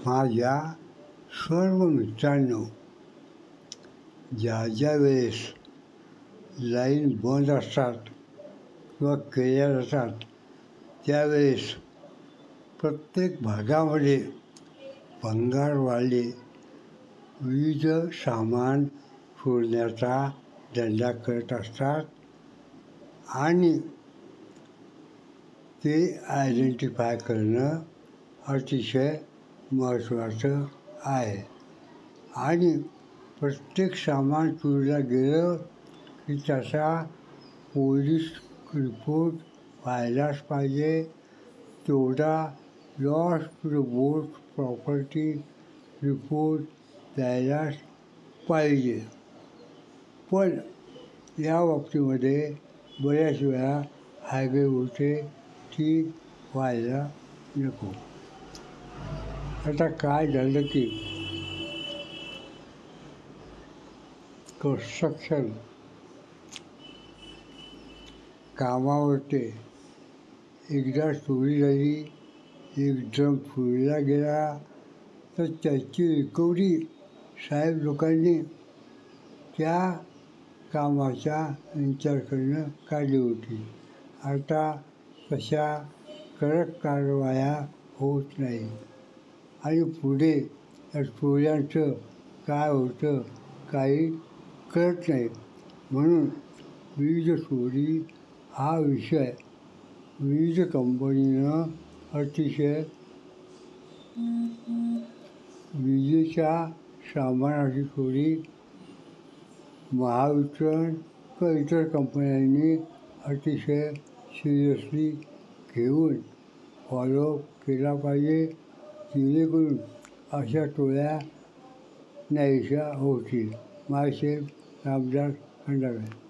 माझ्या सर्व मित्रांनो, ज्या वेळेस लाईन बंद असतात किंवा केल्या जातात त्यावेळेस प्रत्येक भागामध्ये भंगारवाले विविध सामान चोरण्याचा धंदा करत असतात आणि ते आयडेंटिफाय करणं अतिशय महत्त्वाचं आहे. आणि प्रत्येक सामान चोरीला गेलं की त्याचा पोलीस रिपोर्ट व्हायलाच पाहिजे. तेवढा loss to the boat property report द्यायलाच पाहिजे. पण या बाबतीमध्ये बऱ्याच वेळा हायवे होते ती व्हायला नको. आता काय झालं की कन्स्ट्रक्शन कामावरती एकदा चोरी झाली, एक ड्रम चोरीला गेला तर त्याची रिकव्हरी साहेब लोकांनी त्या कामाचा यांच्याकडनं काढली होती. आता तशा कडक कारवाया होत नाही आणि पुढे या चोऱ्यांचं काय होतं काही कळत नाही. म्हणून विविध चोरी हा विषय विविध कंपनीनं अतिशय विजेच्या सामानाची चोरी महावितरण किंवा इतर कंपन्यांनी अतिशय सिरियसली घेऊन फॉलो केला पाहिजे, जेणेकरून अशा टोळ्या नाहीशा होतील. मायसेल्फ रामदास खंडागळे.